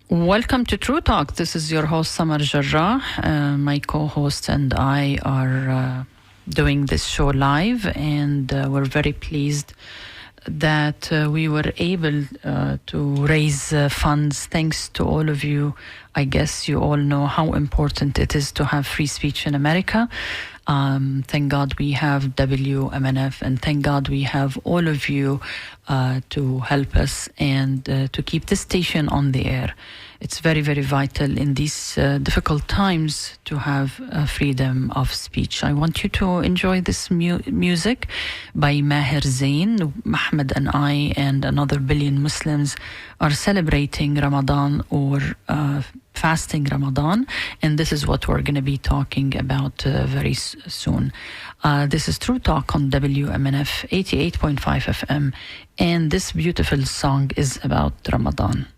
Welcome to True Talk. This is your host, Samar Jarrah. My co-host and I are doing this show live, and we're very pleased that we were able to raise funds thanks to all of you. I guess you all know how important it is to have free speech in America. Thank God we have WMNF, and thank God we have all of you to help us and to keep this station on the air. It's very, very vital in these difficult times to have freedom of speech. I want you to enjoy this music by Maher Zain. Ahmed and I and another billion Muslims are celebrating Ramadan or fasting Ramadan, and this is what we're going to be talking about very soon. This is True Talk on WMNF 88.5 FM, and this beautiful song is about Ramadan.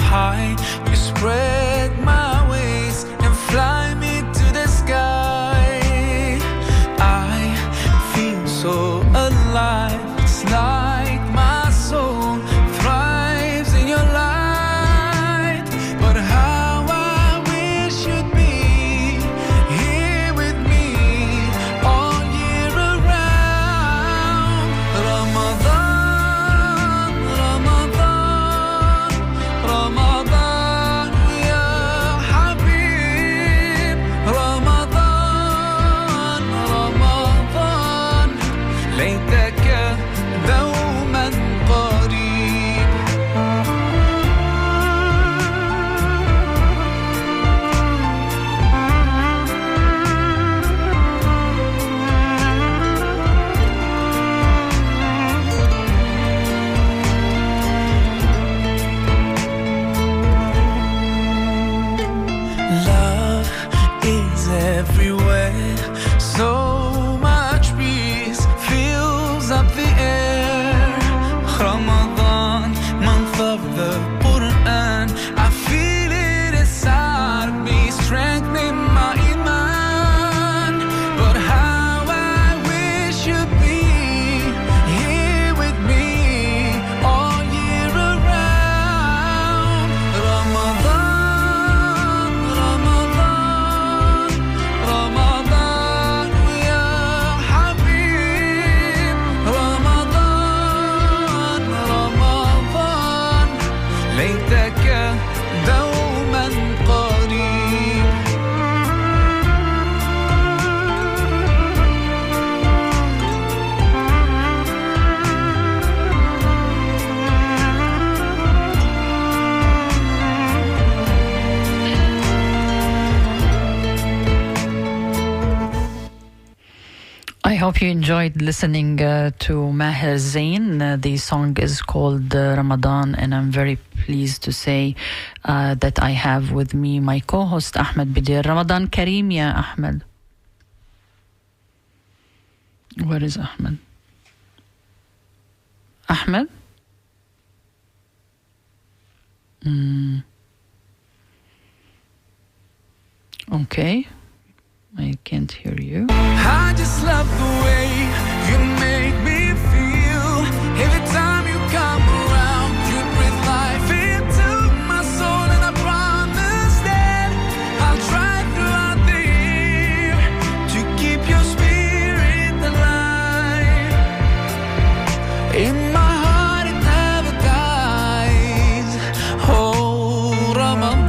High, you spread my wings and fly me to the sky. I feel so alive. It's like my soul thrives in your light. But how I wish you'd be here with me all year around. Ramadan, Ramadan, Ramadan, ya Habib. Ramadan, Ramadan, ليتك دوما قريب. Love is everywhere. So much peace fills up the air. Ramadan, month of the Quran. I feel it inside me, strengthening my iman. But how I wish you'd be here with me all year around. Ramadan, Ramadan, Ramadan, ya Habib. Ramadan, Ramadan, ليتك دوما قريب. I hope you enjoyed listening to Maher Zain. The song is called Ramadan, and I'm very pleased to say that I have with me my co-host Ahmed Bedier. Ramadan Kareem, ya Ahmed. Where is Ahmed? Ahmed? Okay. I can't hear you. I just love the way you make me feel. Every time you come around, you breathe life into my soul, and I promise that I'll try throughout the year to keep your spirit alive. In my heart it never dies. Oh, Ramadan.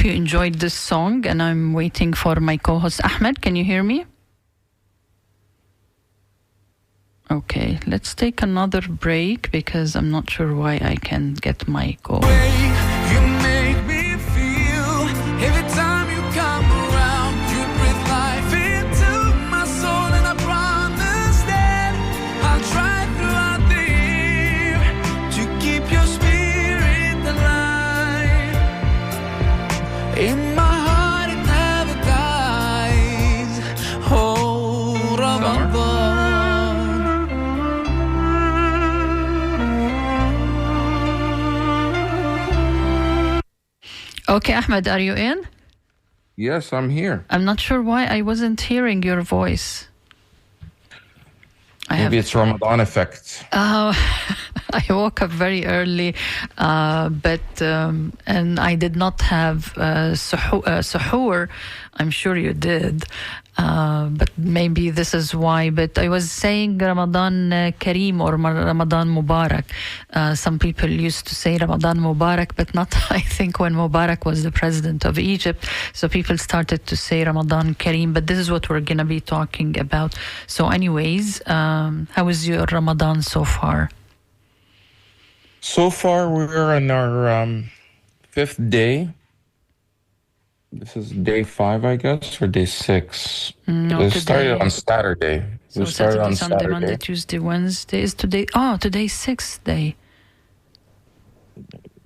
hope you enjoyed this song, and I'm waiting for my co-host Ahmed. Can you hear me? Okay, let's take another break because I'm not sure why I can't get my go. You make me feel every time you come around. You breathe life into my soul, and I promise that I'll try throughout the year to keep your spirit alive. In my heart it never dies. Oh, Ramadan. Okay, Ahmed, are you in? Yes, I'm here. I'm not sure why I wasn't hearing your voice. Maybe it's Ramadan effect. I woke up very early, and I did not have suhoor. I'm sure you did, but maybe this is why. But I was saying Ramadan Kareem or Ramadan Mubarak. Some people used to say Ramadan Mubarak, but not, I think, when Mubarak was the president of Egypt. So people started to say Ramadan Kareem, but this is what we're going to be talking about. So anyways, how is your Ramadan so far? So far, we're on our 5th day. This is day 5, I guess, or day 6. No, it started on Saturday. So we started Saturday, on Sunday, Saturday. Monday, Tuesday, Wednesday. Is today? Oh, today's 6th day.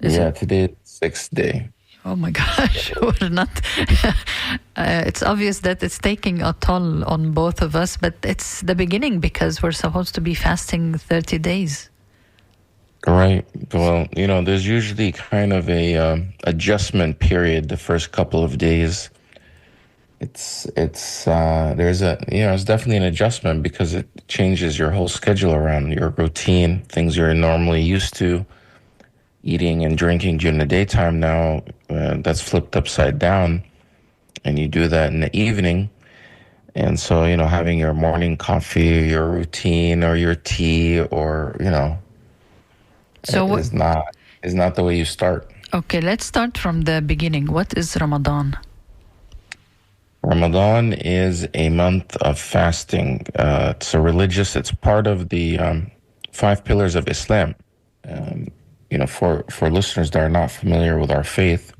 Today is 6th day. Oh my gosh, we're not. It's obvious that it's taking a toll on both of us, but it's the beginning because we're supposed to be fasting 30 days. Right. Well, there's usually kind of a adjustment period the first couple of days. It's definitely an adjustment because it changes your whole schedule around your routine, things you're normally used to eating and drinking during the daytime. Now that's flipped upside down, and you do that in the evening. And so, having your morning coffee, your routine, or your tea, or is not the way you start. Okay, let's start from the beginning. What is Ramadan? Ramadan is a month of fasting. It's part of the 5 pillars of Islam. For listeners that are not familiar with our faith,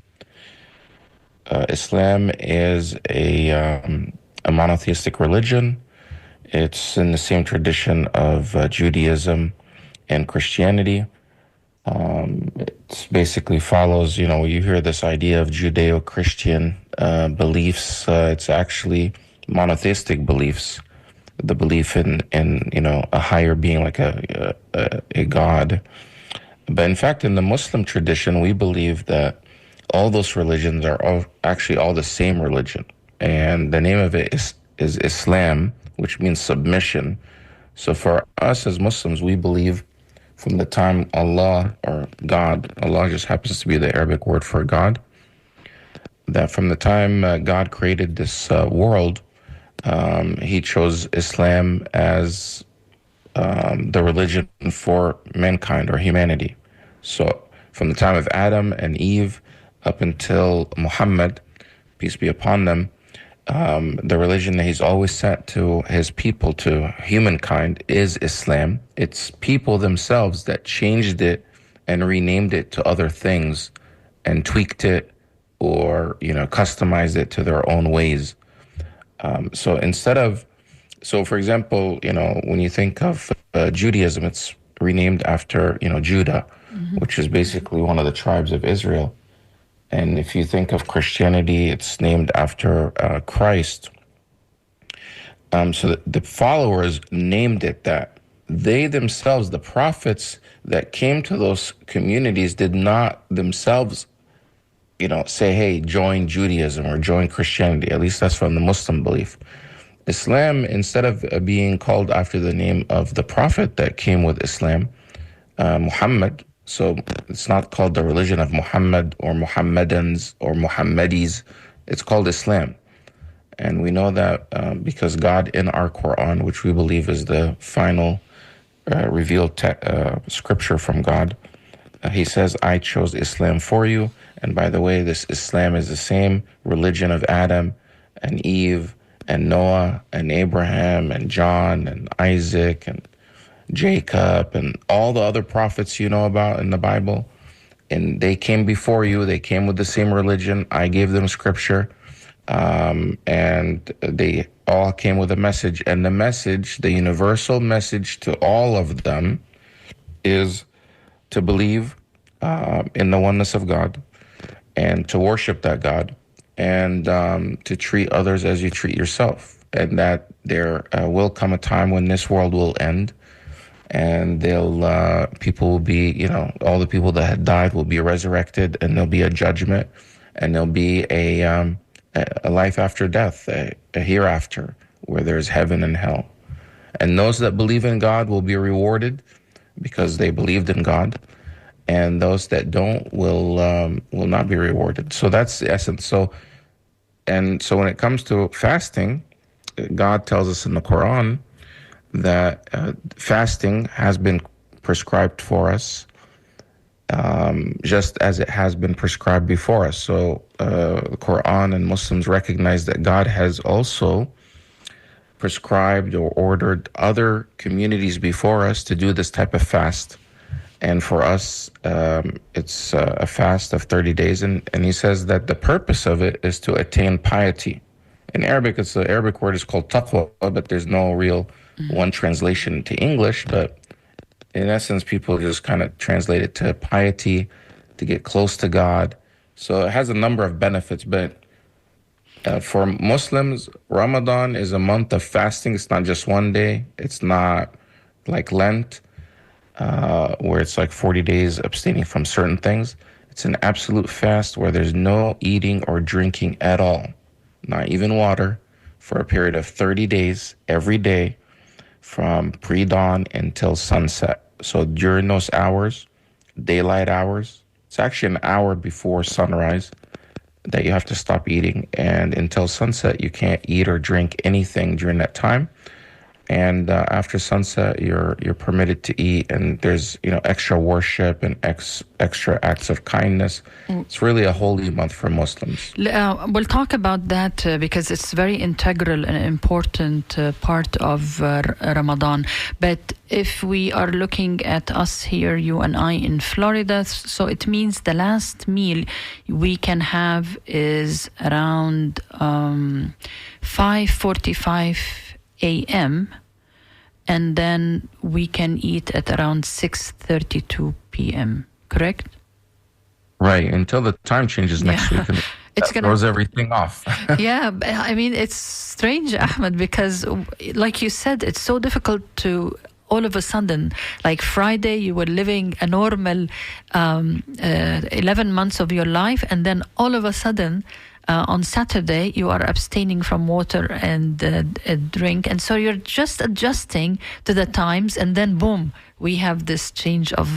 Islam is a monotheistic religion. It's in the same tradition of Judaism and Christianity. It basically follows, you hear this idea of Judeo-Christian beliefs. It's actually monotheistic beliefs, the belief in a higher being, like a God. But in fact, in the Muslim tradition, we believe that all those religions are actually all the same religion. And the name of it is Islam, which means submission. So for us as Muslims, we believe from the time Allah, or God, Allah just happens to be the Arabic word for God, that from the time God created this world, He chose Islam as the religion for mankind or humanity. So from the time of Adam and Eve up until Muhammad, peace be upon them, the religion that He's always sent to His people, to humankind, is Islam. It's people themselves that changed it and renamed it to other things and tweaked it or, customized it to their own ways. So for example, when you think of Judaism, it's renamed after, Judah, which is basically one of the tribes of Israel. And if you think of Christianity, it's named after Christ. So the followers named it that. They themselves, the prophets that came to those communities, did not themselves, say, hey, join Judaism or join Christianity. At least that's from the Muslim belief. Islam, instead of being called after the name of the prophet that came with Islam, Muhammad, so it's not called the religion of Muhammad or Muhammadans or Muhammadis. It's called Islam. And we know that because God in our Quran, which we believe is the final revealed scripture from God, He says, I chose Islam for you And by the way, this Islam is the same religion of Adam and Eve and Noah and Abraham and John and Isaac and Jacob and all the other prophets you know about in the Bible. And they came before you. They came with the same religion. I gave them scripture. And they all came with a message. And the message, the universal message to all of them is to believe in the oneness of God and to worship that God and to treat others as you treat yourself. And that there will come a time when this world will end and people will be, all the people that had died will be resurrected, and there'll be a judgment, and there'll be a life after death, a hereafter, where there's heaven and hell. And those that believe in God will be rewarded because they believed in God, and those that don't will not be rewarded. So that's the essence. So when it comes to fasting, God tells us in the Quran that fasting has been prescribed for us, just as it has been prescribed before us. So the Quran and Muslims recognize that God has also prescribed or ordered other communities before us to do this type of fast. And for us, it's a fast of 30 days. And he says that the purpose of it is to attain piety. In Arabic, the Arabic word is called taqwa, but there's no real one translation to English. But in essence, people just kind of translate it to piety, to get close to God. So it has a number of benefits. But for Muslims, Ramadan is a month of fasting. It's not just one day. It's not like Lent, where it's like 40 days abstaining from certain things. It's an absolute fast where there's no eating or drinking at all, not even water, for a period of 30 days every day from pre-dawn until sunset. So during those hours, daylight hours, it's actually an hour before sunrise that you have to stop eating. And until sunset, you can't eat or drink anything during that time. And after sunset, you're permitted to eat, and there's extra worship and extra acts of kindness. It's really a holy month for Muslims. We'll talk about that because it's very integral and important part of Ramadan. But if we are looking at us here, you and I in Florida, so it means the last meal we can have is around 5:45 a.m. and then we can eat at around 6:32 p.m. Correct? Right, until the time changes next week. And it throws everything off. Yeah, I mean, it's strange, Ahmed, because like you said, it's so difficult to all of a sudden, like Friday, you were living a normal 11 months of your life, and then all of a sudden, on Saturday, you are abstaining from water and drink. And so you're just adjusting to the times, and then boom, we have this change of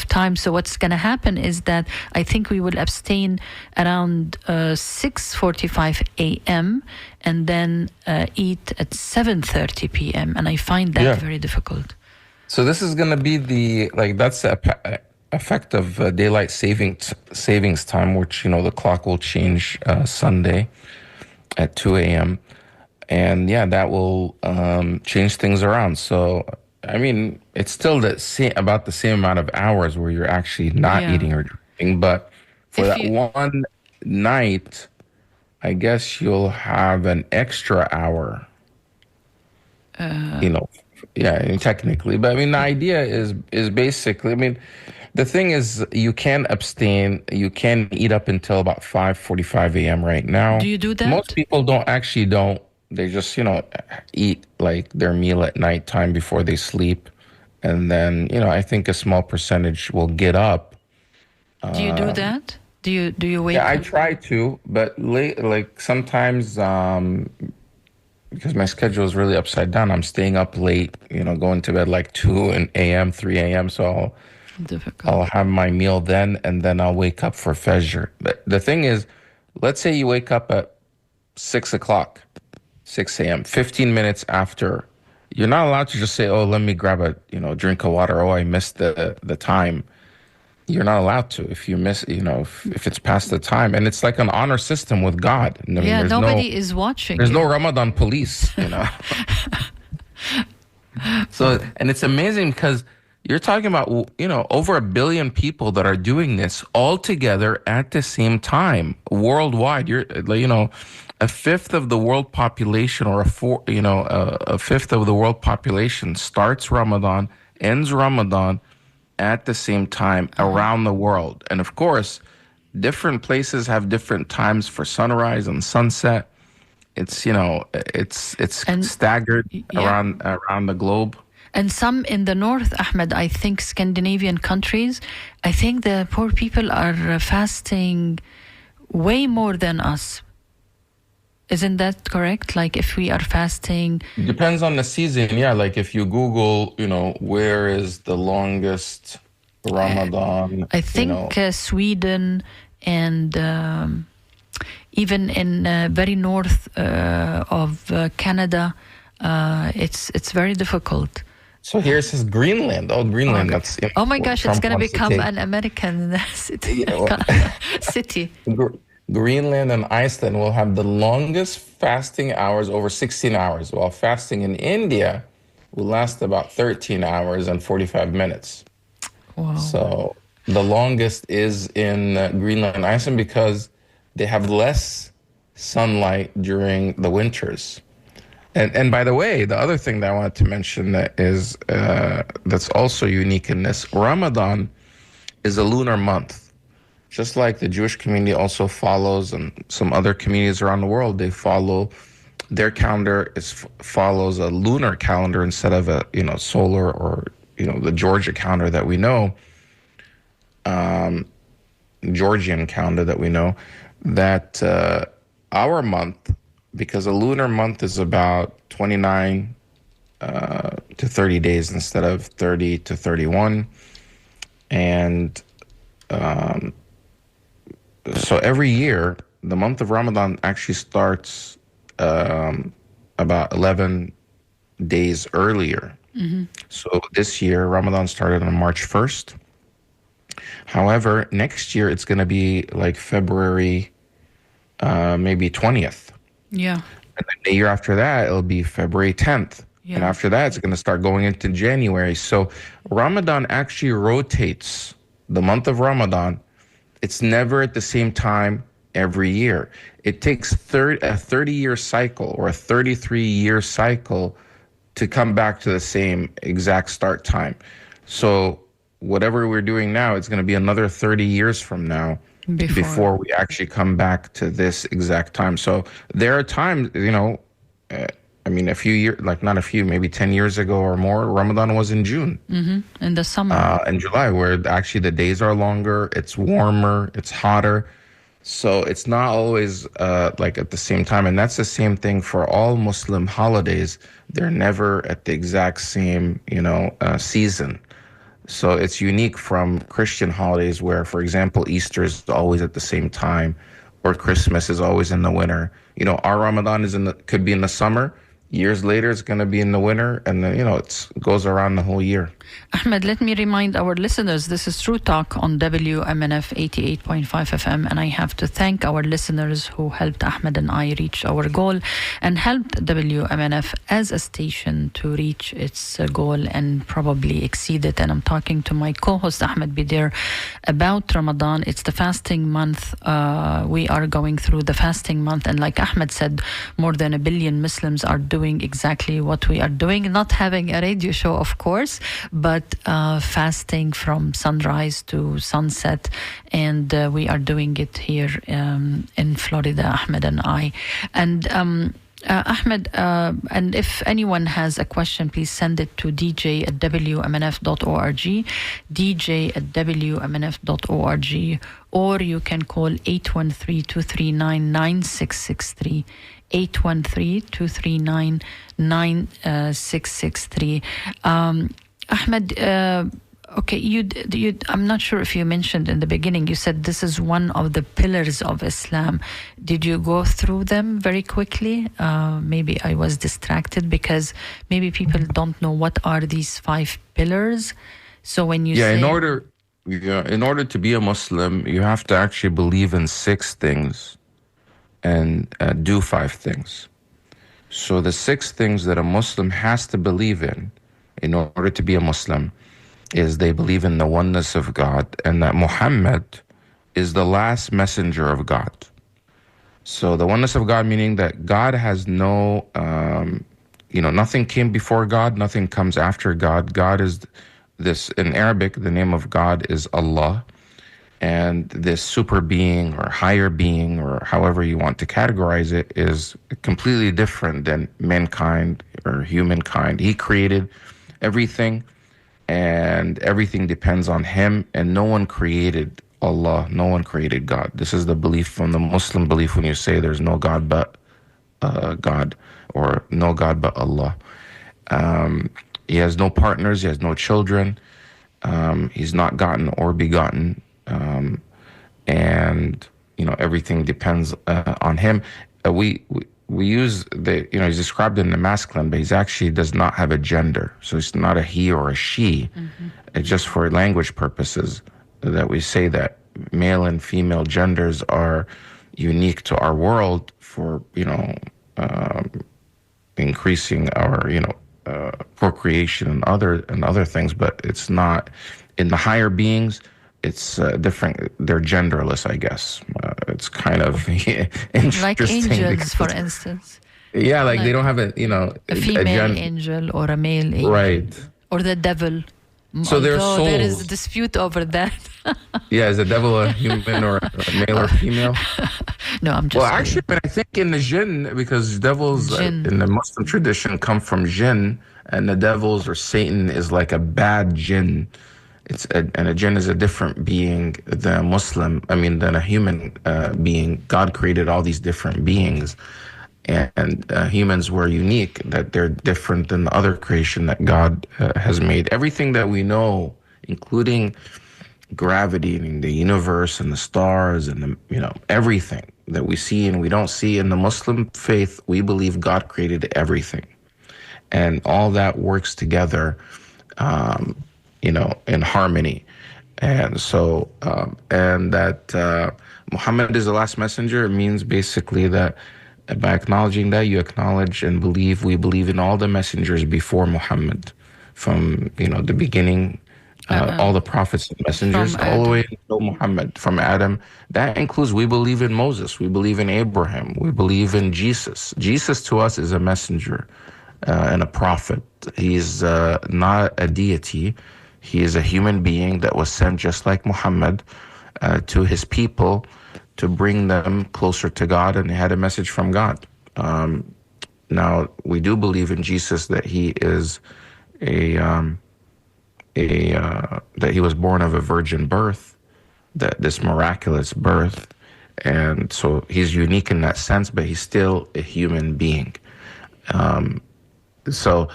time. So what's going to happen is that I think we will abstain around 6:45 a.m. and then eat at 7:30 p.m. And I find that very difficult. So this is going to be that's the effect of daylight savings time, which the clock will change Sunday at 2 a.m. and that will change things around. So I mean, it's still about the same amount of hours where you're actually not eating or drinking, but for one night, I guess you'll have an extra hour. Technically, but I mean, the idea is basically, I mean, the thing is, you can abstain. You can eat up until about 5:45 a.m. right now. Do you do that? Most people don't. They just, eat like their meal at nighttime before they sleep. And then, I think a small percentage will get up. Do you do that? Do you wake up? Yeah, I try to, but sometimes, because my schedule is really upside down, I'm staying up late, going to bed like 2 a.m., 3 a.m. So I'll have my meal then, and then I'll wake up for Fajr. But the thing is, let's say you wake up at 6 a.m., 15 minutes after. You're not allowed to just say, oh, let me grab a drink of water. Oh, I missed the time. You're not allowed to if you miss, if it's past the time. And it's like an honor system with God. I mean, Yeah, nobody is watching. there's no Ramadan police. So, and it's amazing because you're talking about, over 1 billion people that are doing this all together at the same time worldwide. You're, a fifth of the world population, or a fifth of the world population starts Ramadan, ends Ramadan at the same time around the world. And of course, different places have different times for sunrise and sunset. It's staggered around the globe. And some in the north, Ahmed, I think Scandinavian countries, I think the poor people are fasting way more than us. Isn't that correct? Like if we are fasting... Depends on the season. Yeah, like if you Google, where is the longest Ramadan? I think Sweden and even in very north of Canada, it's very difficult. So here it says Greenland. Oh, Greenland. That's oh my gosh, Trump it's going to wants become take. an American city. City. Greenland and Iceland will have the longest fasting hours, over 16 hours, while fasting in India will last about 13 hours and 45 minutes. Wow. So the longest is in Greenland and Iceland because they have less sunlight during the winters. And by the way, the other thing that I wanted to mention that is that's also unique in this, Ramadan is a lunar month. Just like the Jewish community also follows, and some other communities around the world, they follow, their calendar follows a lunar calendar instead of a solar or the Georgia calendar that we know, Georgian calendar that we know. That our month, because a lunar month is about 29 to 30 days instead of 30 to 31, and so every year, the month of Ramadan actually starts about 11 days earlier. Mm-hmm. So this year, Ramadan started on March 1st. However, next year, it's going to be like February, maybe 20th. Yeah. And then the year after that, it'll be February 10th. Yeah. And after that, it's going to start going into January. So Ramadan actually rotates. The month of Ramadan, it's never at the same time every year. It takes a 30-year cycle or a 33-year cycle to come back to the same exact start time. So whatever we're doing now, it's going to be another 30 years from now before we actually come back to this exact time. So there are times, a few years, like not a few, maybe 10 years ago or more, Ramadan was in June. Mm-hmm. In the summer. In July, where actually the days are longer, it's warmer, it's hotter. So it's not always like at the same time. And that's the same thing for all Muslim holidays. They're never at the exact same, season. So it's unique from Christian holidays where, for example, Easter is always at the same time, or Christmas is always in the winter. Our Ramadan could be in the summer. Years later, it's going to be in the winter, and then, it goes around the whole year. Ahmed, let me remind our listeners, this is True Talk on WMNF 88.5 FM, and I have to thank our listeners who helped Ahmed and I reach our goal and helped WMNF as a station to reach its goal and probably exceed it. And I'm talking to my co-host, Ahmed Bedier, about Ramadan. It's the fasting month. We are going through the fasting month, and like Ahmed said, more than 1 billion Muslims are doing exactly what we are doing, not having a radio show, of course, but fasting from sunrise to sunset. And we are doing it here in Florida, Ahmed and I. And Ahmed, and if anyone has a question, please send it to dj@wmnf.org, dj@wmnf.org, or you can call 813-239-9663. 813-239-9663. Ahmed, okay, I'm not sure if you mentioned in the beginning, you said this is one of the pillars of Islam. Did you go through them very quickly? Maybe I was distracted because maybe people don't know what are these 5 pillars. So when you say... in order In order to be a Muslim, you have to actually believe in 6 things and do 5 things. So the 6 things that a Muslim has to believe in order to be a Muslim, is they believe in the oneness of God and that Muhammad is the last messenger of God. So the oneness of God, meaning that God has no, nothing came before God, nothing comes after God. God is this, in Arabic, the name of God is Allah. And this super being or higher being, or however you want to categorize it, is completely different than mankind or humankind. He created everything, and everything depends on him, and no one created Allah, no one created God. This is the belief from the Muslim belief when you say there's no God but God, or no God but Allah. He has no partners, he has no children, he's not gotten or begotten, and everything depends on him. We use he's described in the masculine, but he's actually does not have a gender, so it's not a he or a she. It's just for language purposes that we say that male and female genders are unique to our world for increasing our procreation and other things, but it's not in the higher beings. It's different. They're genderless, I guess. It's kind of interesting. Like angels, because, for instance. yeah, like they don't have a A female angel or a male angel. Right. Or the devil. So their Although there is a souls. dispute over that. Yeah, is the devil a human or a male or female? No, I'm just Well, kidding. actually, but I think in the jinn, because devils Jinn. in the Muslim tradition come from jinn, and the devils or Satan is like a bad jinn. And a jinn is a different being than a human being. God created all these different beings, and humans were unique, that they're different than the other creation that God has made. Everything that we know, including gravity and the universe and the stars and everything that we see and we don't see, in the Muslim faith, we believe God created everything, and all that works together in harmony. And so, and that Muhammad is the last messenger, it means basically that by acknowledging that, you acknowledge and believe, we believe in all the messengers before Muhammad, from, the beginning, all the prophets and messengers, From all the way Adam. until Muhammad, from Adam. That includes, we believe in Moses, we believe in Abraham, we believe in Jesus. Jesus to us is a messenger and a prophet. He's not a deity. He is a human being that was sent just like Muhammad to his people to bring them closer to God, and he had a message from God. Now, we do believe in Jesus, that he is that he was born of a virgin birth, that this miraculous birth, and so he's unique in that sense, but he's still a human being. So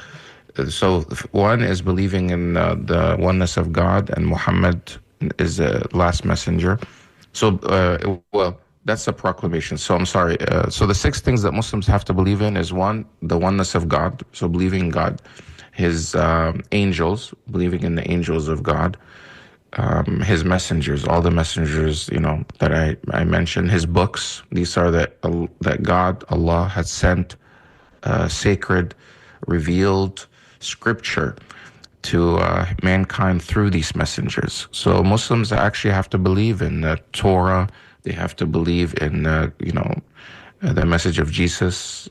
one is believing in the oneness of God, and Muhammad is the last messenger. So, that's a proclamation. So I'm sorry. So the 6 things that Muslims have to believe in is, 1, the oneness of God. So believing in God, his angels, believing in the angels of God, his messengers, all the messengers, that I mentioned, his books. These are that God, Allah, has sent sacred, revealed scripture to mankind through these messengers. So Muslims actually have to believe in the Torah. They have to believe in the message of Jesus,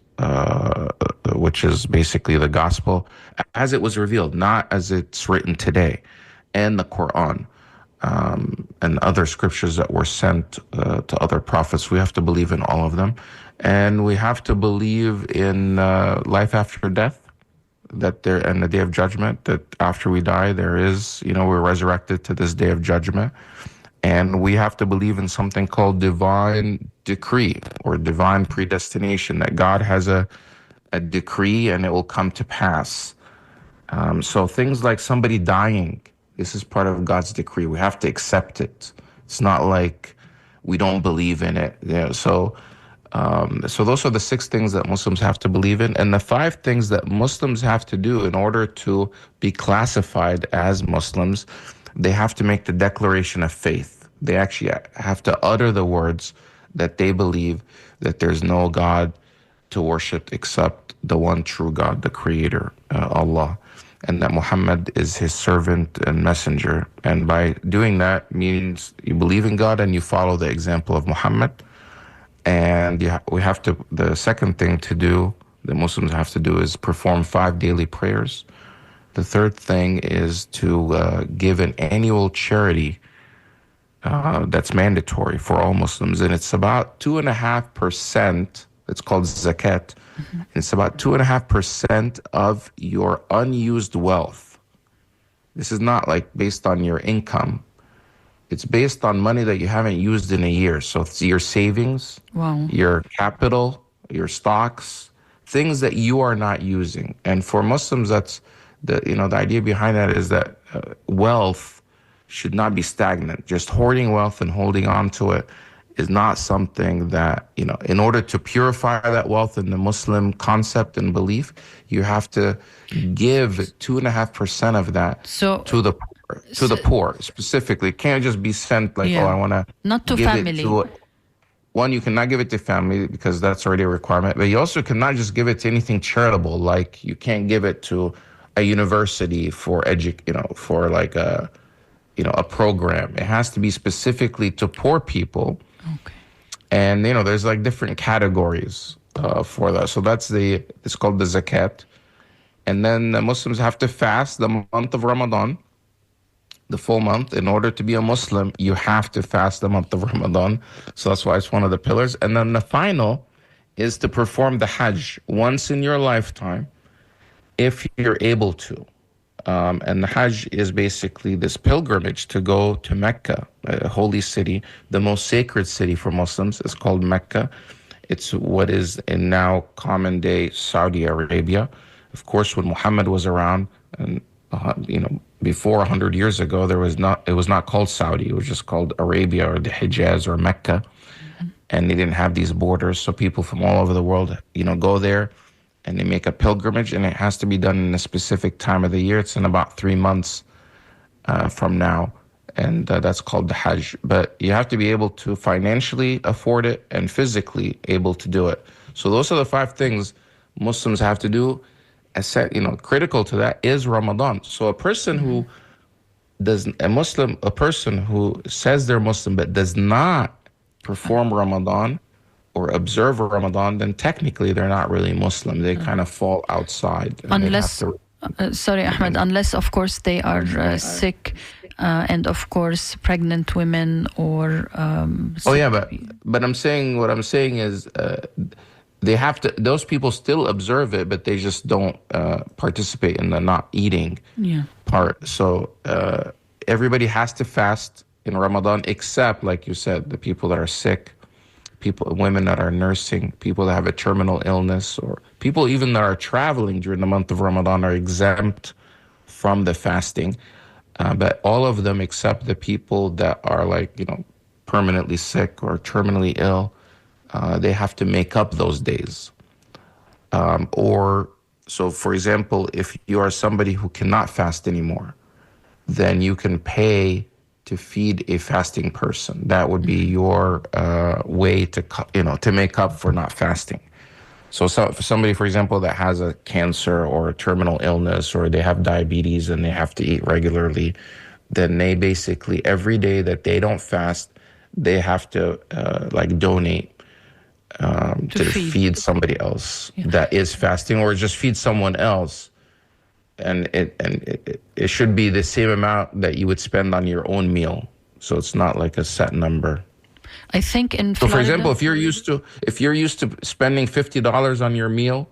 which is basically the gospel as it was revealed, not as it's written today, and the Quran, and other scriptures that were sent to other prophets. We have to believe in all of them, and we have to believe in life after death, that there, and the day of judgment, that after we die, there is, we're resurrected to this day of judgment. And we have to believe in something called divine decree or divine predestination, that God has a decree and it will come to pass. So things like somebody dying, this is part of God's decree. We have to accept it. It's not like we don't believe in it. So those are the 6 things that Muslims have to believe in. And the 5 things that Muslims have to do in order to be classified as Muslims, they have to make the declaration of faith. They actually have to utter the words that they believe that there's no God to worship except the one true God, the Creator, Allah, and that Muhammad is his servant and messenger. And by doing that means you believe in God and you follow the example of Muhammad. And we have to, the second thing to do, that Muslims have to do, is perform 5 daily prayers. The third thing is to give an annual charity that's mandatory for all Muslims. And it's about 2.5%. It's called zakat. Mm-hmm. It's about 2.5% of your unused wealth. This is not like based on your income. It's based on money that you haven't used in a year. So it's your savings, wow, your capital, your stocks, things that you are not using. And for Muslims, that's the idea behind that is that wealth should not be stagnant. Just hoarding wealth and holding on to it is not something that, in order to purify that wealth in the Muslim concept and belief, you have to give 2.5% of that to the poor specifically. It can't just be sent like, I want to not to give family. One, you cannot give it to family because that's already a requirement, but you also cannot just give it to anything charitable. Like you can't give it to a university for for like a program. It has to be specifically to poor people. Okay. And there's like different categories for that. So it's called the zakat. And then the Muslims have to fast the month of Ramadan, the full month. In order to be a Muslim, you have to fast the month of Ramadan. So that's why it's one of the pillars. And then the final is to perform the Hajj once in your lifetime, if you're able to. And the Hajj is basically this pilgrimage to go to Mecca, a holy city, the most sacred city for Muslims is called Mecca. It's what is in now common day Saudi Arabia. Of course, when Muhammad was around, and before 100 years ago, it was not called Saudi. It was just called Arabia or the Hijaz or Mecca. Mm-hmm. And they didn't have these borders. So people from all over the world, go there and they make a pilgrimage, and it has to be done in a specific time of the year. It's in about 3 months from now. And that's called the Hajj. But you have to be able to financially afford it and physically able to do it. So those are the 5 things Muslims have to do. Critical to that is Ramadan. So a person who says they're Muslim but does not perform Ramadan or observe Ramadan, then technically they're not really Muslim. They kind of fall outside. Unless, sorry, Ahmed, unless of course they are sick, and of course pregnant women or. But what I'm saying is. They have to. Those people still observe it, but they just don't participate in the not eating part. So everybody has to fast in Ramadan, except, like you said, the people that are sick, women that are nursing, people that have a terminal illness, or people even that are traveling during the month of Ramadan are exempt from the fasting. But all of them, except the people that are permanently sick or terminally ill. They have to make up those days. So for example, if you are somebody who cannot fast anymore, then you can pay to feed a fasting person. That would be your way to make up for not fasting. So for somebody, for example, that has a cancer or a terminal illness, or they have diabetes and they have to eat regularly, then they basically, every day that they don't fast, they have to donate to feed somebody else that is fasting, or just feed someone else, and it should be the same amount that you would spend on your own meal. So it's not like a set number. I think in Florida, for example, if you're used to spending $50 on your meal,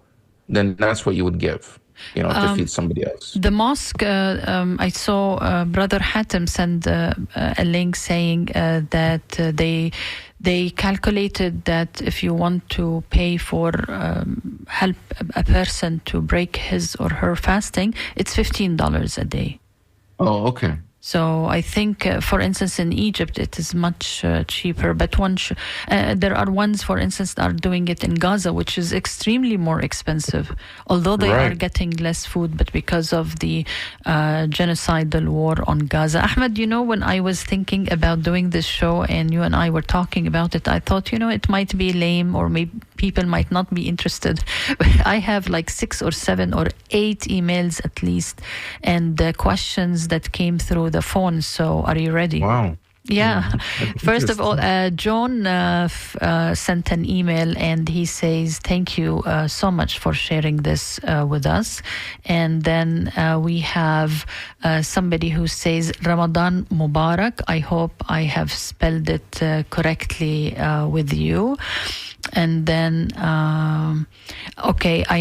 then that's what you would give. To feed somebody else. The mosque, I saw Brother Hatem send a link saying that they calculated that if you want to pay for help a person to break his or her fasting, it's $15 a day. Oh, okay. So I think, for instance, in Egypt, it is much cheaper. But there are ones, for instance, that are doing it in Gaza, which is extremely more expensive. Although they are getting less food, but because of the genocidal war on Gaza. Ahmed, when I was thinking about doing this show and you and I were talking about it, I thought, it might be lame or maybe people might not be interested. I have like 6 or 7 or 8 emails at least and questions that came through the phone. So are you ready? Wow. Yeah. First of all, John sent an email and he says, thank you so much for sharing this with us. And then we have somebody who says, Ramadan Mubarak. I hope I have spelled it correctly with you. And then, I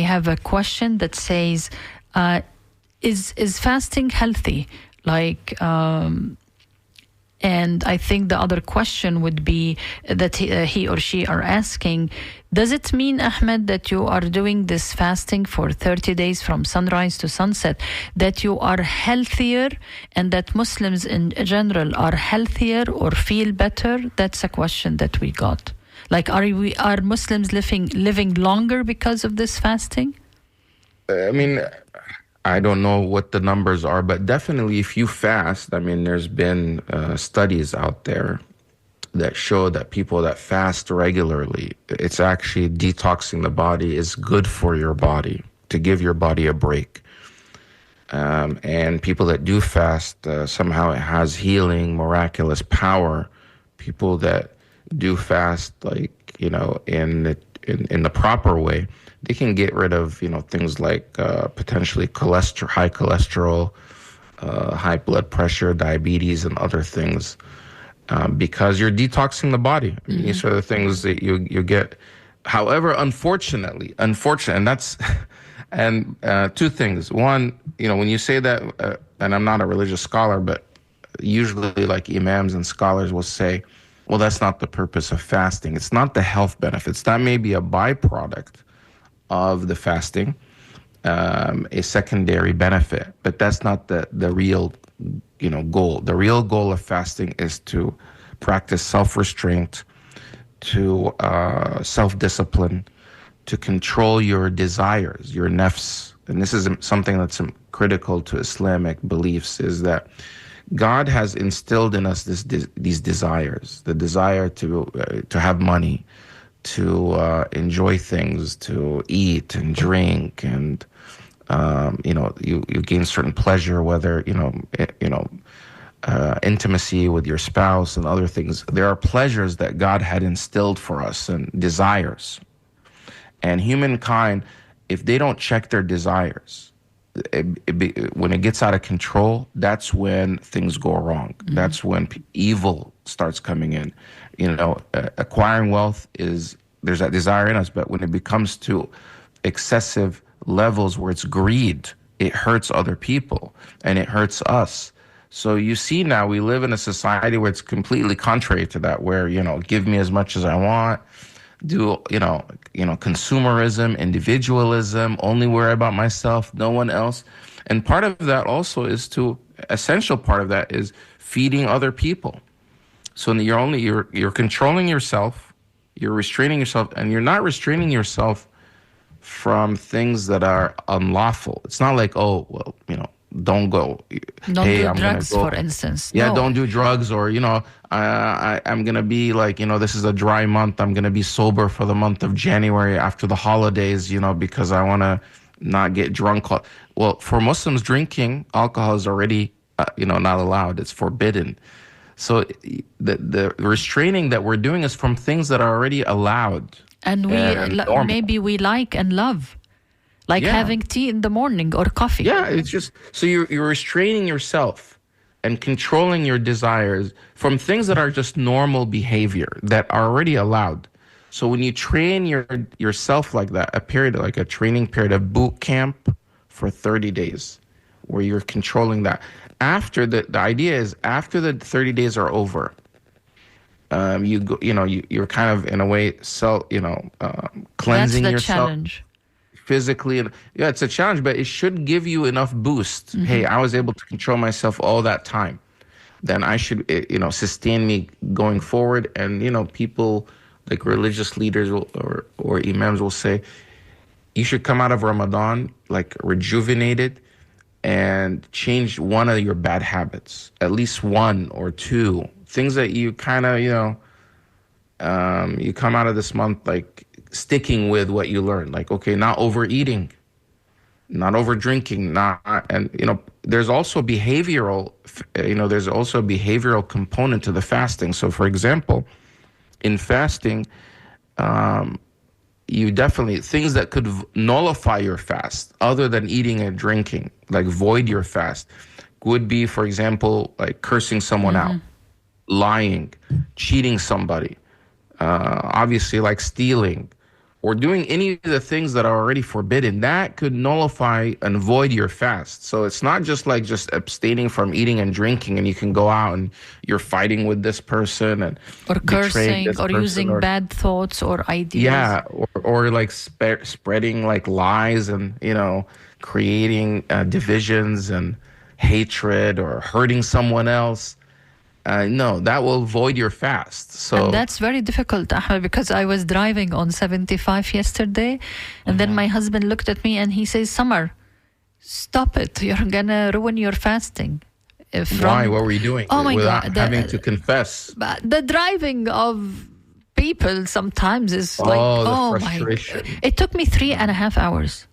have a question that says, is fasting healthy? And I think the other question would be that he or she are asking, does it mean, Ahmed, that you are doing this fasting for 30 days from sunrise to sunset, that you are healthier and that Muslims in general are healthier or feel better? That's a question that we got. Are Muslims living longer because of this fasting? I mean, I don't know what the numbers are, but definitely if you fast, there's been studies out there that show that people that fast regularly, it's actually detoxing the body, is good for your body, to give your body a break. And people that do fast, somehow it has healing, miraculous power. People that do fast, in the proper way, they can get rid of, things like potentially high cholesterol, high blood pressure, diabetes, and other things, because you're detoxing the body. These are the things that you get. However, unfortunately, and that's, and 2 things. One, when you say that, and I'm not a religious scholar, but usually like imams and scholars will say, well, that's not the purpose of fasting. It's not the health benefits. That may be a byproduct of the fasting, a secondary benefit, but that's not the real, goal. The real goal of fasting is to practice self-restraint, to self-discipline, to control your desires, your nafs. And this is something that's critical to Islamic beliefs, is that God has instilled in us these desires, the desire to have money, to enjoy things, to eat and drink, and you gain certain pleasure, whether intimacy with your spouse and other things. There are pleasures that God had instilled for us and desires, and humankind, if they don't check their desires, when it gets out of control, that's when things go wrong. Mm-hmm. That's when evil starts coming in. Acquiring wealth there's that desire in us, but when it becomes to excessive levels where it's greed, it hurts other people and it hurts us. So you see now we live in a society where it's completely contrary to that, where, give me as much as I want, do, consumerism, individualism, only worry about myself, no one else. And part of that also essential part of that is feeding other people. So you're controlling yourself, you're restraining yourself, and you're not restraining yourself from things that are unlawful. It's not like, don't go. Don't do drugs, for instance. Yeah, no. Don't do drugs, or, I'm going to be like, this is a dry month. I'm going to be sober for the month of January after the holidays, because I want to not get drunk. Well, for Muslims, drinking alcohol is already, not allowed. It's forbidden. So the restraining that we're doing is from things that are already allowed. And maybe we like and love. Having tea in the morning or coffee. Yeah, it's just, so you're restraining yourself and controlling your desires from things that are just normal behavior that are already allowed. So when you train yourself like that, a training period, of boot camp for 30 days, where you're controlling that. After the idea is, after the 30 days are over, you're kind of in a way cleansing yourself. That's the challenge. Physically, it's a challenge, but it should give you enough boost. Mm-hmm. Hey, I was able to control myself all that time. then I should, sustain me going forward. And, people like religious leaders or imams will say, you should come out of Ramadan like rejuvenated and change one of your bad habits, at least one or two things that you kind of, you come out of this month like sticking with what you learned. Like, okay, not overeating, not over drinking, and there's also there's also a behavioral component to the fasting. So for example, in fasting, you definitely, things that could nullify your fast other than eating and drinking, like void your fast, would be, for example, like cursing someone out, lying, cheating somebody, obviously like stealing, or doing any of the things that are already forbidden. That could nullify and void your fast. So it's not just like just abstaining from eating and drinking, and you can go out and you're fighting with this person and or cursing or person, using bad thoughts or ideas. Yeah, or like spreading like lies and creating divisions and hatred or hurting someone else. No, that will void your fast. So and that's very difficult, Ahmed, because I was driving on 75 yesterday, and then my husband looked at me and he says, Samar, stop it. You're going to ruin your fasting. Why? What were you doing? Oh my without God. having to confess? The driving of people sometimes is like, the frustration. It took me 3.5 hours.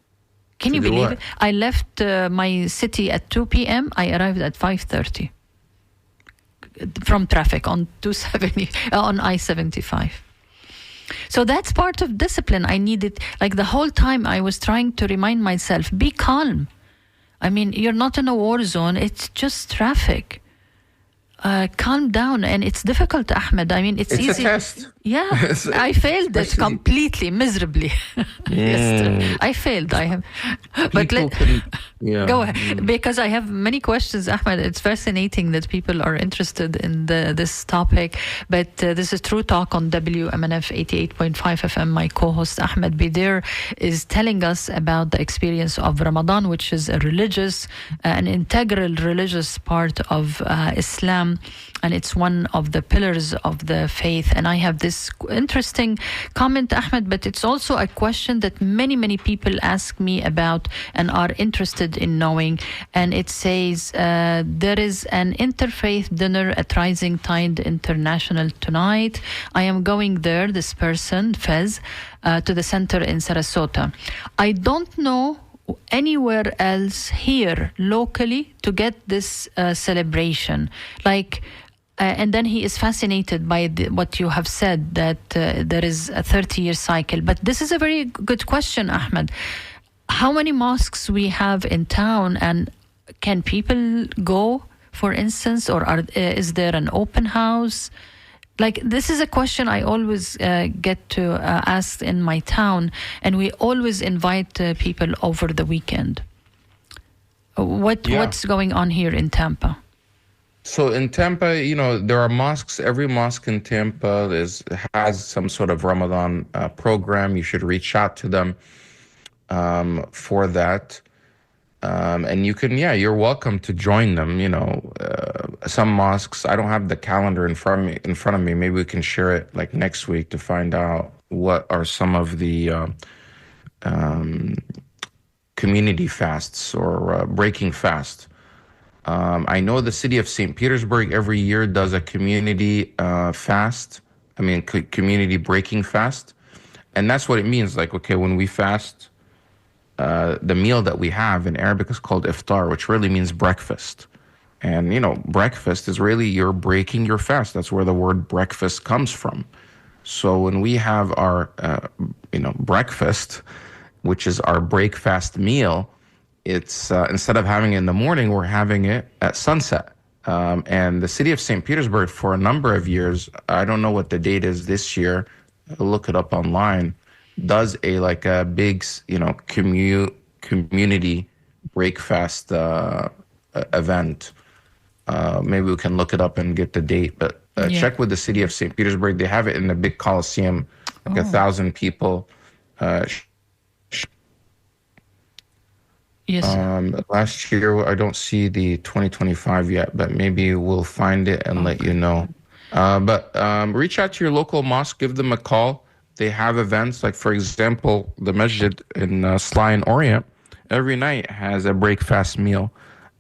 Can you believe it? I left my city at 2 p.m. I arrived at 5:30. From traffic on 270 on I-75. So that's part of discipline. I needed, like the whole time I was trying to remind myself, be calm. I mean, you're not in a war zone. It's just traffic. Calm down. And it's difficult, Ahmed. I mean, it's easy. A test. Yeah, I failed it completely, miserably. Yes, I failed. I have, but go ahead, because I have many questions, Ahmed. It's fascinating that people are interested in this topic. But this is True Talk on WMNF 88.5 FM. My co-host Ahmed Bedier is telling us about the experience of Ramadan, which is a religious, an integral religious part of Islam, and it's one of the pillars of the faith. And I have this interesting comment, Ahmed, but it's also a question that many people ask me about and are interested in knowing. And it says, there is an interfaith dinner at Rising Tide International tonight. I am going there, this person, Fez, to the center in Sarasota. I don't know anywhere else here locally to get this celebration. And then he is fascinated by what you have said, that there is a 30-year cycle. But this is a very good question, Ahmed. How many mosques we have in town, and can people go, for instance, or is there an open house? Like, this is a question I always get to ask in my town, and we always invite people over the weekend. What's going on here in Tampa? So in Tampa, there are mosques. Every mosque in Tampa has some sort of Ramadan program. You should reach out to them for that. And you can, you're welcome to join them. Some mosques, I don't have the calendar in front of me. Maybe we can share it like next week to find out what are some of the community fasts or breaking fast. I know the city of St. Petersburg every year does a community fast. Community breaking fast. And that's what it means. Like, okay, when we fast, the meal that we have in Arabic is called iftar, which really means breakfast. And, breakfast is really, you're breaking your fast. That's where the word breakfast comes from. So when we have our, breakfast, which is our break fast meal, it's instead of having it in the morning, we're having it at sunset. And the city of St. Petersburg, for a number of years, I don't know what the date is this year, I'll look it up online, does a big, community breakfast event. Maybe we can look it up and get the date, but check with the city of St. Petersburg. They have it in the big Coliseum, 1,000 people. Yes, sir. Last year, I don't see the 2025 yet, but maybe we'll find it and let you Okay. know. But reach out to your local mosque, give them a call. They have events, like, for example, the masjid in Sly and Orient every night has a breakfast meal,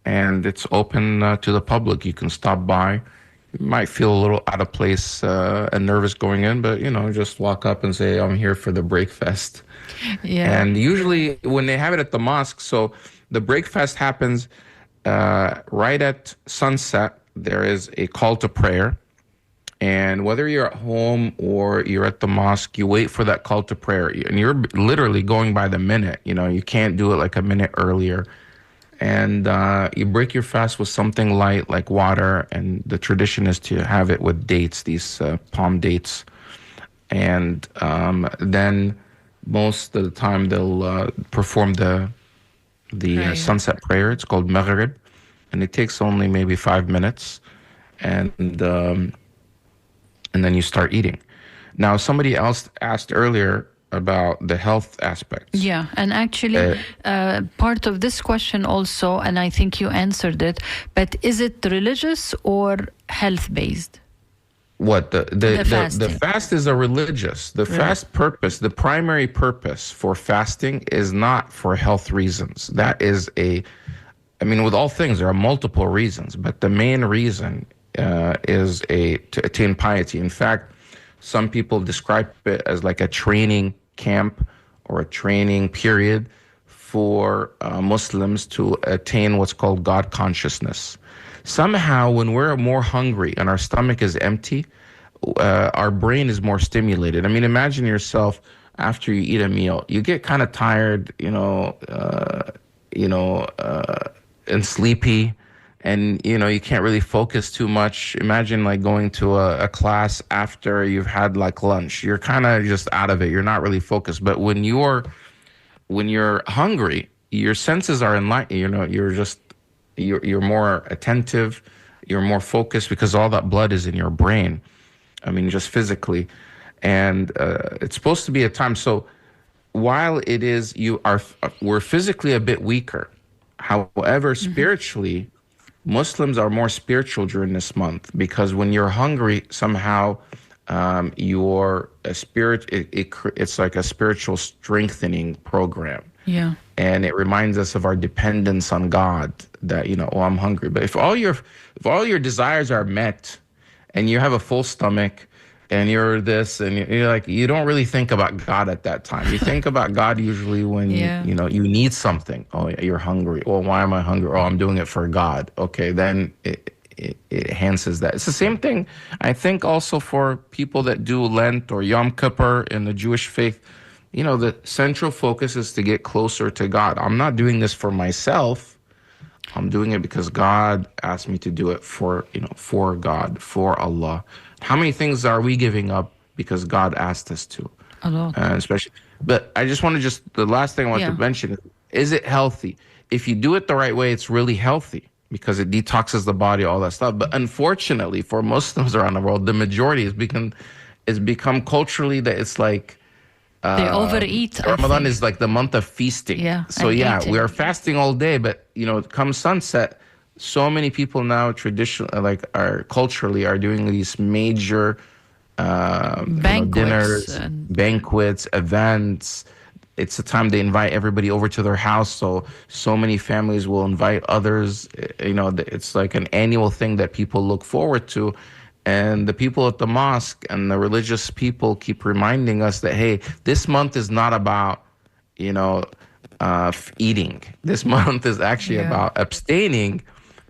and it's open to the public. You can stop by. You might feel a little out of place and nervous going in, but just walk up and say, "I'm here for the breakfast." Yeah. And usually when they have it at the mosque, so the breakfast happens right at sunset. There is a call to prayer. And whether you're at home or you're at the mosque, you wait for that call to prayer. And you're literally going by the minute. You can't do it like a minute earlier. And you break your fast with something light like water. And the tradition is to have it with dates, these palm dates. And then most of the time they'll perform the Prayer. sunset prayer. It's called Maghrib, and it takes only maybe 5 minutes, and then you start eating. Now, somebody else asked earlier about the health aspects. Yeah, and actually, part of this question also, and I think you answered it, but is it religious or health based? What the fasting. fast is a religious. The fast purpose, the primary purpose for fasting is not for health reasons. That is with all things, there are multiple reasons, but the main reason is to attain piety. In fact, some people describe it as like a training camp or a training period for Muslims to attain what's called God consciousness. Somehow, when we're more hungry and our stomach is empty, our brain is more stimulated. Imagine yourself after you eat a meal, you get kind of tired, and sleepy, and you can't really focus too much. Imagine like going to a class after you've had like lunch. You're kind of just out of it. You're not really focused. But when you're hungry, your senses are enlightened. You're more attentive, you're more focused because all that blood is in your brain. Just physically. And it's supposed to be a time. So while we're physically a bit weaker, however, spiritually, Muslims are more spiritual during this month because when you're hungry, somehow your spirit, it's like a spiritual strengthening program. Yeah. And it reminds us of our dependence on God that, I'm hungry. But if all your desires are met and you have a full stomach and you're this and you're like, you don't really think about God at that time. You think about God usually when, you need something. Oh, you're hungry. Well, why am I hungry? Oh, I'm doing it for God. Okay, then it enhances that. It's the same thing, I think, also for people that do Lent or Yom Kippur in the Jewish faith. The central focus is to get closer to God. I'm not doing this for myself. I'm doing it because God asked me to do it for God, for Allah. How many things are we giving up because God asked us to? A lot. Especially, but I just want to the last thing I want to mention is it healthy? If you do it the right way, it's really healthy because it detoxes the body, all that stuff. But unfortunately, for Muslims around the world, the majority has become culturally that it's like, they overeat. Ramadan is like the month of feasting. Yeah. So we are fasting all day, but come sunset, so many people now culturally are doing these major dinners, banquets, events. It's a time they invite everybody over to their house. So many families will invite others. It's like an annual thing that people look forward to. And the people at the mosque and the religious people keep reminding us that, hey, this month is not about, eating. This month is actually about abstaining.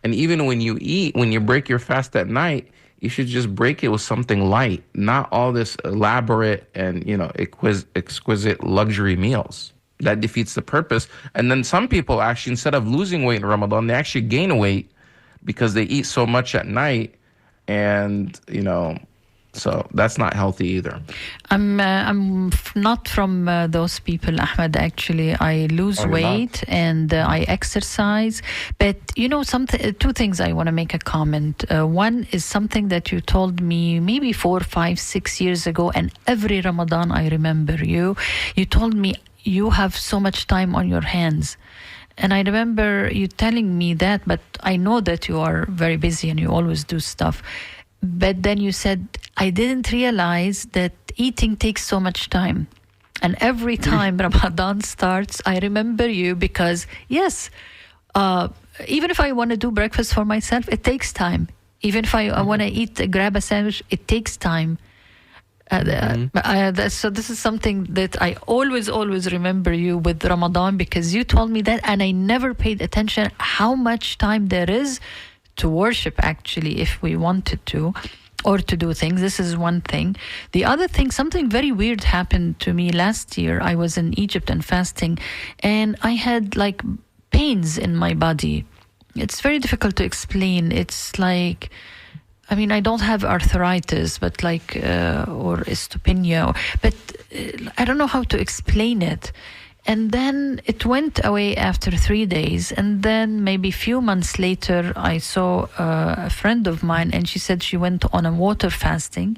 And even when you break your fast at night, you should just break it with something light, not all this elaborate and, exquisite luxury meals. That defeats the purpose. And then some people actually, instead of losing weight in Ramadan, they actually gain weight because they eat so much at night. And, so that's not healthy either. I'm not from those people, Ahmed. Actually, I lose weight and I exercise. But two things I want to make a comment. One is something that you told me maybe 4, 5, 6 years ago, and every Ramadan I remember you. You told me you have so much time on your hands. And I remember you telling me that, but I know that you are very busy and you always do stuff. But then you said, I didn't realize that eating takes so much time. And every time Ramadan starts, I remember you because, yes, even if I want to do breakfast for myself, it takes time. Even if I want to grab a sandwich, it takes time. So this is something that I always remember you with Ramadan, because you told me that, and I never paid attention how much time there is to worship, actually, if we wanted to, or to do things. This is one thing. The other thing, something very weird happened to me last year. I was in Egypt and fasting, and I had like pains in my body. It's very difficult to explain. It's like, I mean, I don't have arthritis, but like, or osteopenia, but I don't know how to explain it. And then it went away after 3 days. And then maybe a few months later, I saw a friend of mine, and she said she went on a water fasting.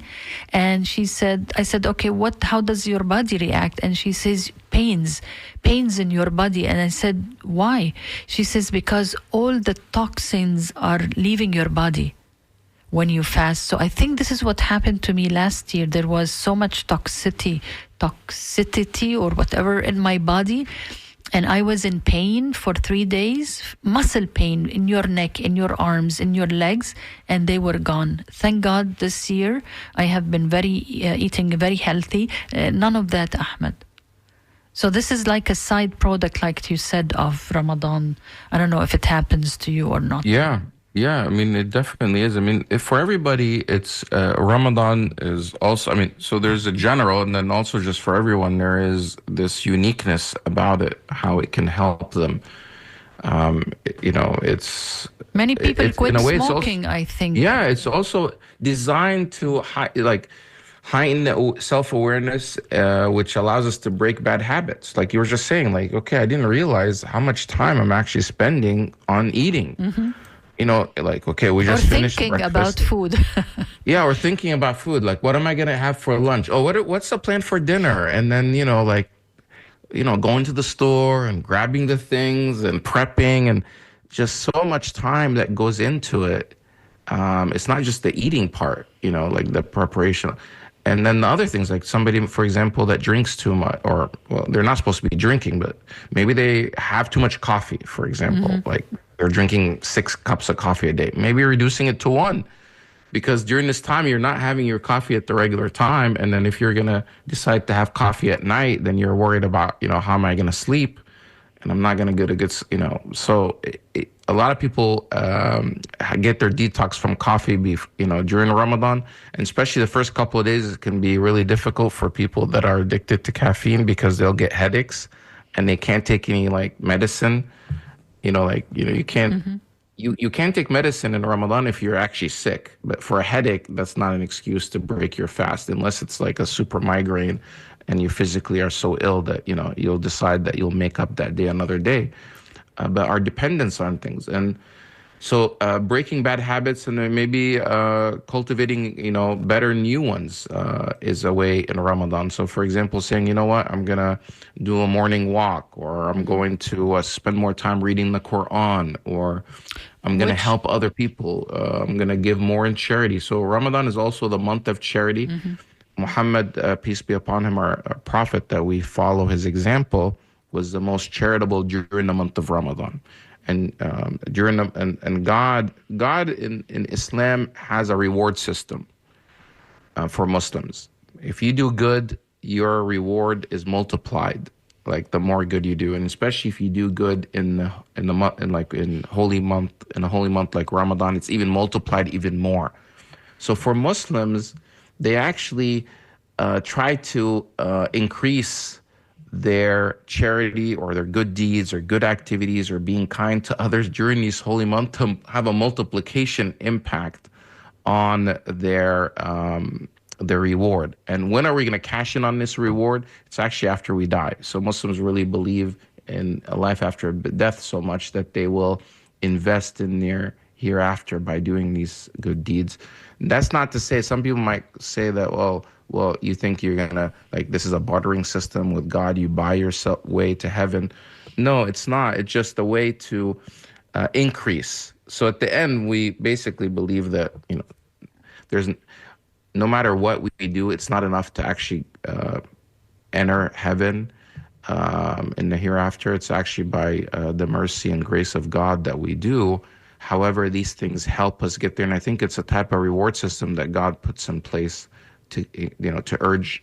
And she said, I said, okay, how does your body react? And she says, pains in your body. And I said, why? She says, because all the toxins are leaving your body when you fast. So I think this is what happened to me last year. There was so much toxicity or whatever in my body, and I was in pain for 3 days, muscle pain in your neck, in your arms, in your legs, and they were gone. Thank God this year I have been eating very healthy. None of that, Ahmed. So this is like a side product, like you said, of Ramadan. I don't know if it happens to you or not. Yeah, I mean, it definitely is. I mean, if for everybody, it's Ramadan is also, I mean, so there's a general, and then also just for everyone, there is this uniqueness about it, how it can help them. It's... Many people quit in a way, smoking, I think. Yeah, it's also designed to heighten the self-awareness, which allows us to break bad habits. Like you were just saying, like, okay, I didn't realize how much time I'm actually spending on eating. Mm-hmm. Like, okay, we just finished breakfast. Or thinking about food. Yeah, or thinking about food. Like, what am I going to have for lunch? Oh, what's the plan for dinner? And then, going to the store and grabbing the things and prepping, and just so much time that goes into it. It's not just the eating part, like the preparation. And then the other things, like somebody, for example, that drinks too much, or, well, they're not supposed to be drinking, but maybe they have too much coffee, for example. Mm-hmm. Like, they're drinking 6 cups of coffee a day. Maybe reducing it to 1, because during this time, you're not having your coffee at the regular time. And then if you're going to decide to have coffee at night, then you're worried about, how am I going to sleep? And I'm not going to get a good, So a lot of people get their detox from coffee, during Ramadan. And especially the first couple of days, it can be really difficult for people that are addicted to caffeine, because they'll get headaches and they can't take any like medicine. You can't, mm-hmm. you can't take medicine in Ramadan if you're actually sick. But for a headache, that's not an excuse to break your fast, unless it's like a super migraine and you physically are so ill that, you'll decide that you'll make up that day another day. But our dependence on things. And so breaking bad habits and then maybe cultivating, better new ones is a way in Ramadan. So, for example, saying, you know what, I'm going to do a morning walk, or I'm going to spend more time reading the Quran, or I'm going to help other people. I'm going to give more in charity. So Ramadan is also the month of charity. Mm-hmm. Muhammad, peace be upon him, our prophet that we follow his example, was the most charitable during the month of Ramadan. And God in Islam has a reward system for Muslims. If you do good, your reward is multiplied, like the more good you do, and especially if you do good in a holy month like Ramadan, it's even multiplied even more. So for Muslims, they actually try to increase their charity or their good deeds or good activities or being kind to others during these holy months to have a multiplication impact on their reward. And when are we going to cash in on this reward? It's actually after we die. So Muslims really believe in a life after death so much that they will invest in their hereafter by doing these good deeds. And that's not to say, some people might say that, well, you think you're going to, like, this is a bartering system with God, you buy yourself way to heaven. No, it's not. It's just a way to increase. So at the end, we basically believe that, there's no matter what we do, it's not enough to actually enter heaven in the hereafter. It's actually by the mercy and grace of God that we do. However, these things help us get there, and I think it's a type of reward system that God puts in place to to urge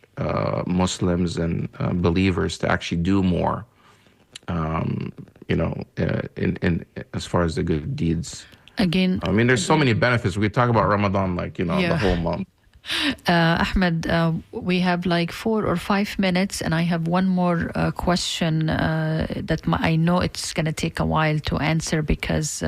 Muslims and believers to actually do more. In as far as the good deeds. Again, I mean, there's so many benefits. We talk about Ramadan the Yeah. whole month. Ahmed, we have like 4 or 5 minutes, and I have one more question that I know it's going to take a while to answer because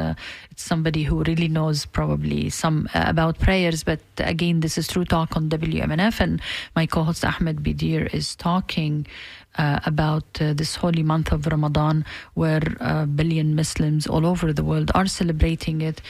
it's somebody who really knows probably some about prayers. But again, this is True Talk on WMNF, and my co-host Ahmed Bedier is talking about this holy month of Ramadan, where a billion Muslims all over the world are celebrating it,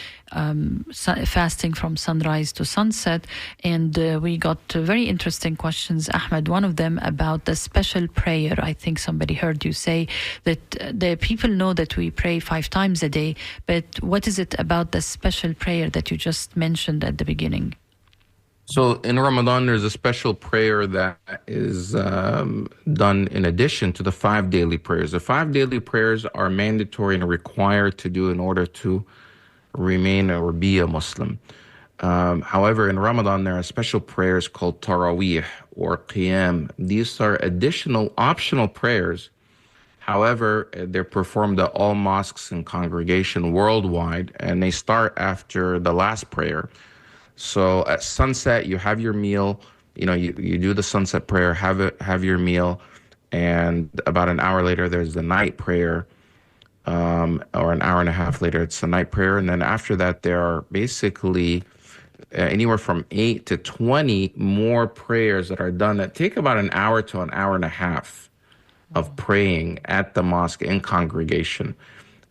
fasting from sunrise to sunset. And we got very interesting questions, Ahmed. One of them about the special prayer. I think somebody heard you say that the people know that we pray 5 times a day, but what is it about the special prayer that you just mentioned at the beginning? So in Ramadan, there's a special prayer that is done in addition to the 5 daily prayers. The 5 daily prayers are mandatory and required to do in order to remain or be a Muslim. However, in Ramadan, there are special prayers called Taraweeh or Qiyam. These are additional optional prayers. However, they're performed at all mosques and congregation worldwide, and they start after the last prayer. So at sunset, you have your meal, you do the sunset prayer, have your meal, and about an hour later, there's the night prayer, or an hour and a half later, it's the night prayer. And then after that, there are basically anywhere from 8 to 20 more prayers that are done that take about an hour to an hour and a half of praying at the mosque in congregation.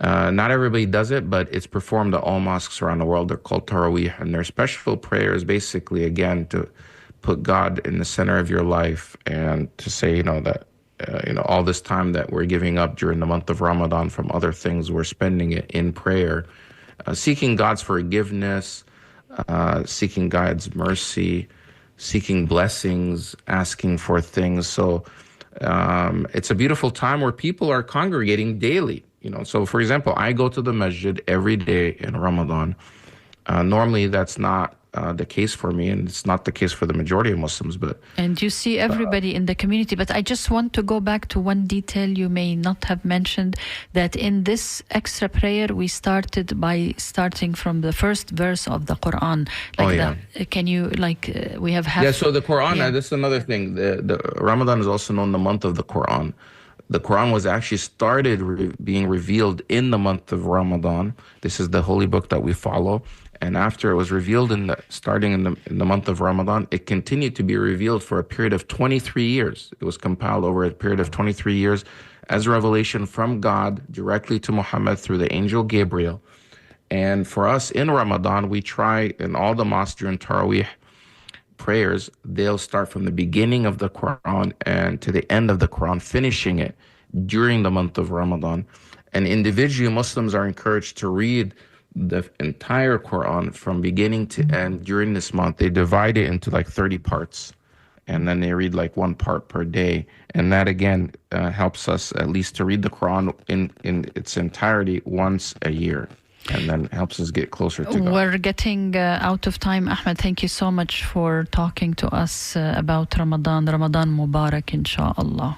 Not everybody does it, but it's performed at all mosques around the world. They're called Taraweeh, and they're special prayers basically, again, to put God in the center of your life and to say, that, all this time that we're giving up during the month of Ramadan from other things, we're spending it in prayer, seeking God's forgiveness, seeking God's mercy, seeking blessings, asking for things. So it's a beautiful time where people are congregating daily. So for example, I go to the masjid every day in Ramadan. Normally that's not the case for me, and it's not the case for the majority of Muslims. And you see everybody in the community. But I just want to go back to one detail you may not have mentioned, that in this extra prayer, we started by starting from the first verse of the Quran. Can you, we have half... Yeah, so the Quran, this is another thing. The Ramadan is also known the month of the Quran. The Quran was actually started being revealed in the month of Ramadan. This is the holy book that we follow. And after it was revealed starting in the month of Ramadan, it continued to be revealed for a period of 23 years. It was compiled over a period of 23 years as a revelation from God directly to Muhammad through the angel Gabriel. And for us in Ramadan, we try in all the mosques during Taraweeh prayers, they'll start from the beginning of the Quran and to the end of the Quran, finishing it during the month of Ramadan. And individually, Muslims are encouraged to read the entire Quran from beginning to end during this month. They divide it into 30 parts, and then they read 1 part per day. And that again helps us at least to read the Quran in its entirety once a year, and then helps us get closer to God. We're getting out of time. Ahmed, thank you so much for talking to us about Ramadan. Ramadan Mubarak, inshaAllah.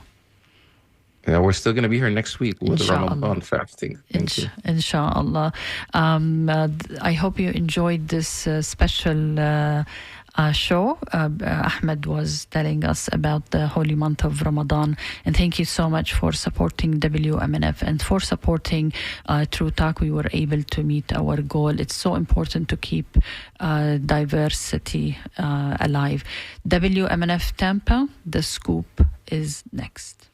Yeah, we're still going to be here next week with Ramadan fasting. Thank you. Inshallah. I hope you enjoyed this special show. Ahmed was telling us about the holy month of Ramadan. And thank you so much for supporting WMNF and for supporting True Talk. We were able to meet our goal. It's so important to keep diversity alive. WMNF Tampa, The Scoop is next.